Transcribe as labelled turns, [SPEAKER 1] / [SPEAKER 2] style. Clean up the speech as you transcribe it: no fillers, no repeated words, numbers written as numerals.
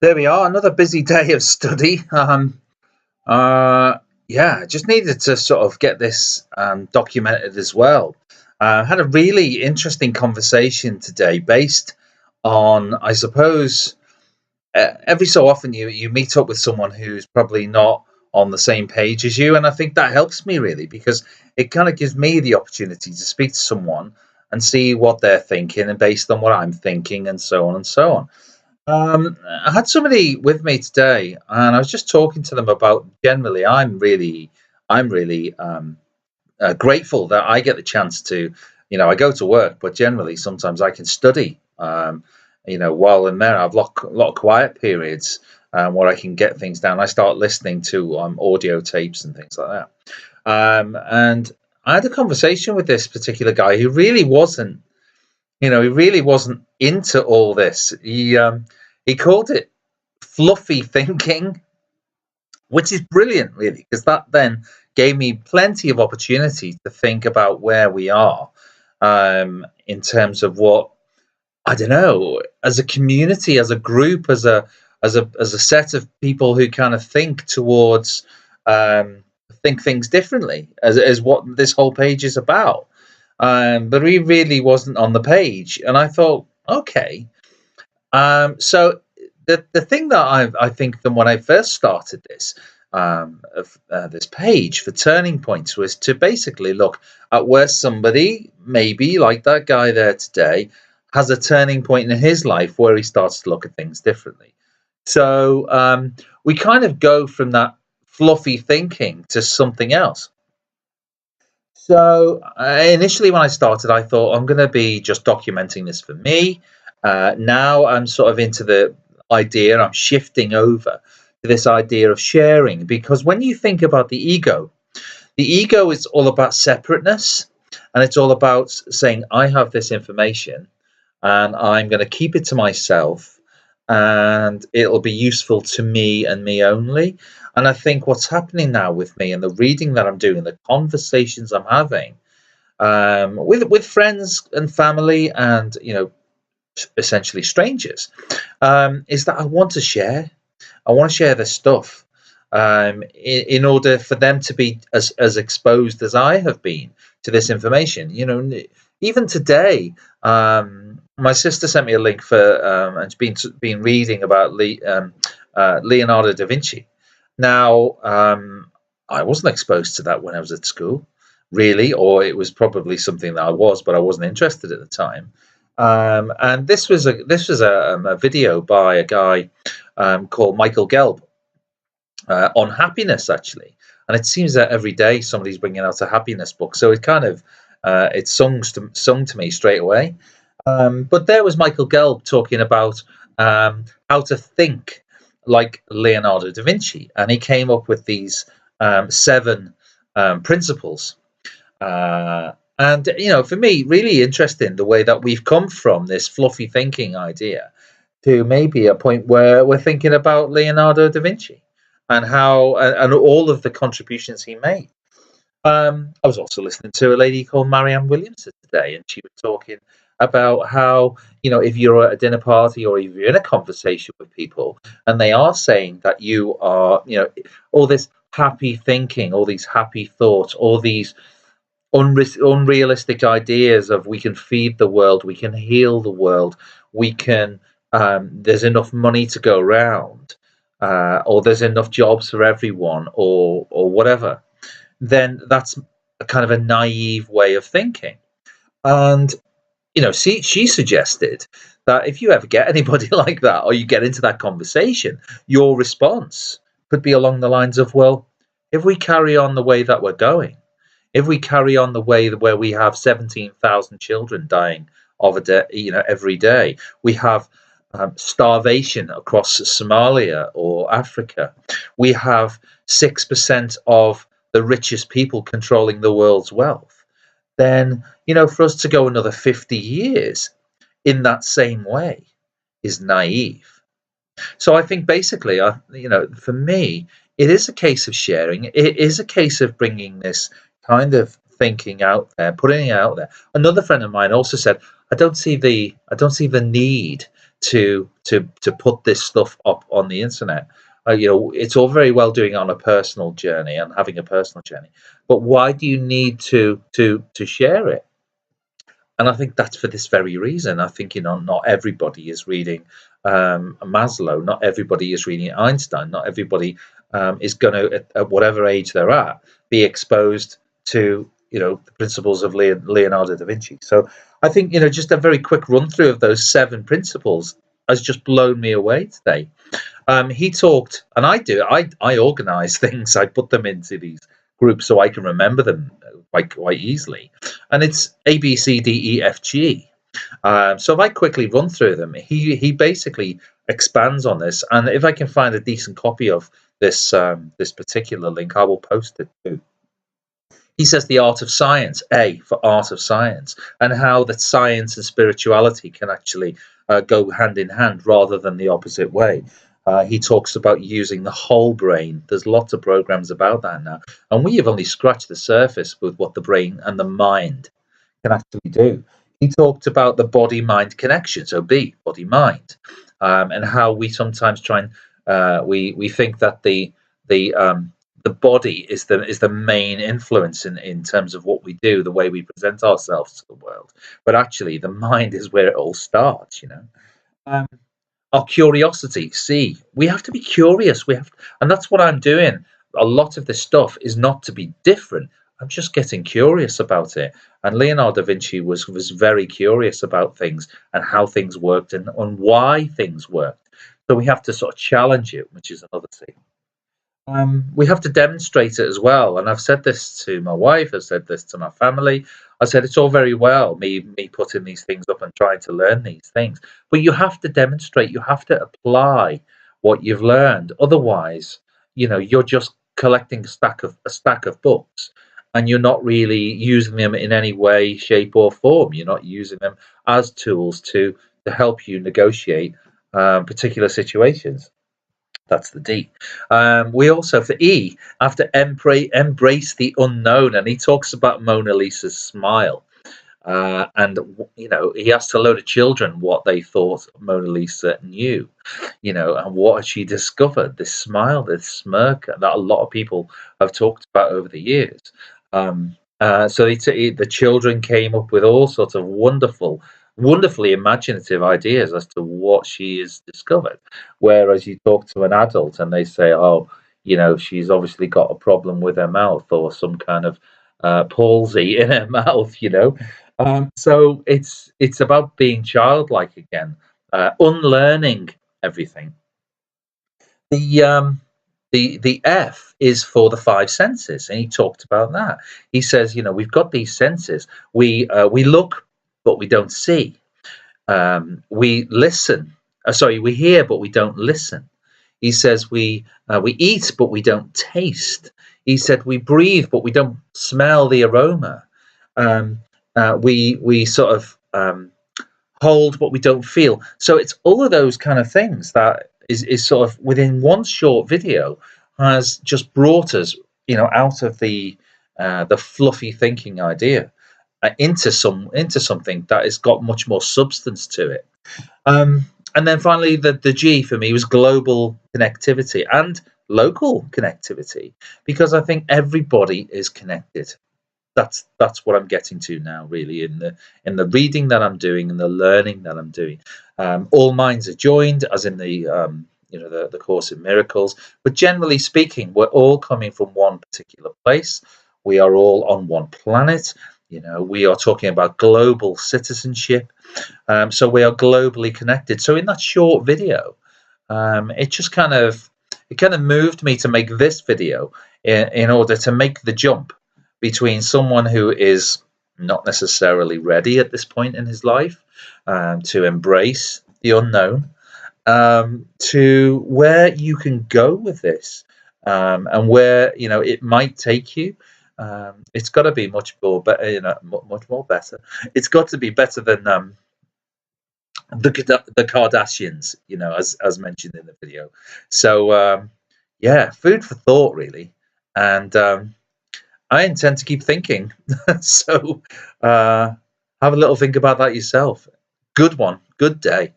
[SPEAKER 1] There we are, another busy day of study. Yeah, just needed to sort of get this documented as well. Had a really interesting conversation today based on, I suppose, every so often you meet up with someone who's probably not on the same page as you, and I think that helps me really because it kind of gives me the opportunity to speak to someone and see what they're thinking, and based on what I'm thinking, and so on and so on. I had somebody with me today, and I was just talking to them about generally. I'm really grateful that I get the chance to, I go to work, but generally sometimes I can study. While in there, I've lot of quiet periods where I can get things down. I start listening to audio tapes and things like that. And I had a conversation with this particular guy who really wasn't he really wasn't into all this. He called it fluffy thinking, which is brilliant, really, because that then gave me plenty of opportunity to think about where we are in terms of what I don't know, as a community, as a group, as a set of people who kind of um, think things differently, as what this whole page is about. But he really wasn't on the page, and I thought, okay. So the thing that I think from when I first started this page for turning points was to basically look at where somebody, maybe like that guy there today, has a turning point in his life where he starts to look at things differently. So we kind of go from that fluffy thinking to something else. So initially, when I started, I thought I'm going to be just documenting this for me. Now I'm sort of into the idea, I'm shifting over to this idea of sharing, because when you think about the ego is all about separateness, and it's all about saying, I have this information and I'm going to keep it to myself, and it'll be useful to me and me only. And I think what's happening now with me and the reading that I'm doing, the conversations I'm having with friends and family, and essentially strangers, is that I want to share. I want to share this stuff in order for them to be as exposed as I have been to this information. Even today, my sister sent me a link for and she's been reading about Leonardo da Vinci. Now, I wasn't exposed to that when I was at school, really, or it was probably something that I was, but I wasn't interested at the time. And this was a video by a guy called Michael Gelb on happiness, actually. And it seems that every day somebody's bringing out a happiness book, so it kind of it sung to me straight away. But there was Michael Gelb talking about how to think like Leonardo da Vinci, and he came up with these seven principles. And for me, really interesting the way that we've come from this fluffy thinking idea to maybe a point where we're thinking about Leonardo da Vinci and how and all of the contributions he made. I was also listening to a lady called Marianne Williamson today, and she was talking about how, if you're at a dinner party or if you're in a conversation with people and they are saying that you are, all this happy thinking, all these happy thoughts, all these unrealistic ideas of we can feed the world, we can heal the world, we can, there's enough money to go around, or there's enough jobs for everyone, or whatever, then that's a kind of a naive way of thinking. And she suggested that if you ever get anybody like that, or you get into that conversation, your response could be along the lines of, well, if we carry on the way that we're going, if we carry on the way where we have 17,000 children dying of a day, every day, we have starvation across Somalia or Africa, we have 6% of the richest people controlling the world's wealth, then, for us to go another 50 years in that same way is naive. So I think basically, for me, it is a case of sharing. It is a case of bringing this kind of thinking out there, putting it out there. Another friend of mine also said, I don't see the need to put this stuff up on the internet. It's all very well doing it on a personal journey and having a personal journey, but why do you need to share it? And I think that's for this very reason. I think, not everybody is reading Maslow, not everybody is reading Einstein, not everybody is going to, at whatever age they're at, be exposed to the principles of Leonardo da Vinci. So I think, just a very quick run through of those 7 principles has just blown me away today. He talked, and I organize things. I put them into these groups so I can remember them quite easily. And it's A, B, C, D, E, F, G. So if I quickly run through them, he basically expands on this. And if I can find a decent copy of this particular link, I will post it too. He says the art of science, A for art of science, and how that science and spirituality can actually go hand in hand rather than the opposite way. He talks about using the whole brain. There's lots of programs about that now, and we have only scratched the surface with what the brain and the mind can actually do. He talked about the body-mind connection, so B, body-mind, and how we sometimes try and we think that the body is the main influence in terms of what we do, the way we present ourselves to the world. But actually, the mind is where it all starts. Um, our curiosity. See, we have to be curious. And that's what I'm doing. A lot of this stuff is not to be different. I'm just getting curious about it. And Leonardo da Vinci was very curious about things and how things worked and why things worked. So we have to sort of challenge it, which is another thing. We have to demonstrate it as well. And I've said this to my wife, I've said this to my family. I said it's all very well me putting these things up and trying to learn these things, but you have to demonstrate, you have to apply what you've learned. Otherwise, you're just collecting a stack of books and you're not really using them in any way, shape, or form. You're not using them as tools to help you negotiate particular situations. That's the D. We also, for E, have to embrace the unknown. And he talks about Mona Lisa's smile. And, he asked a load of children what they thought Mona Lisa knew, and what had she discovered, this smile, this smirk that a lot of people have talked about over the years. So the children came up with all sorts of wonderfully imaginative ideas as to what she has discovered. Whereas you talk to an adult and they say, "Oh, she's obviously got a problem with her mouth or some kind of palsy in her mouth." So it's about being childlike again, unlearning everything. The F is for the 5 senses, and he talked about that. He says, we've got these senses. We look, but we don't see. We listen. We hear, but we don't listen. He says we eat, but we don't taste. He said we breathe, but we don't smell the aroma. We sort of hold, but we don't feel. So it's all of those kind of things that is sort of within one short video has just brought us, out of the fluffy thinking idea into something that has got much more substance to it. And then finally, the G for me was global connectivity and local connectivity, because I think everybody is connected. That's what I'm getting to now, really, in the reading that I'm doing and the learning that I'm doing. All minds are joined, as in the Course in Miracles. But generally speaking, we're all coming from one particular place. We are all on one planet. We are talking about global citizenship. So we are globally connected. So in that short video, it just kind of moved me to make this video in order to make the jump between someone who is not necessarily ready at this point in his life to embrace the unknown, to where you can go with this, and where it might take you. It's got to be much more better. Much more better. It's got to be better than the Kardashians, as mentioned in the video. So yeah, food for thought, really, and I intend to keep thinking. So have a little think about that yourself. Good one. Good day.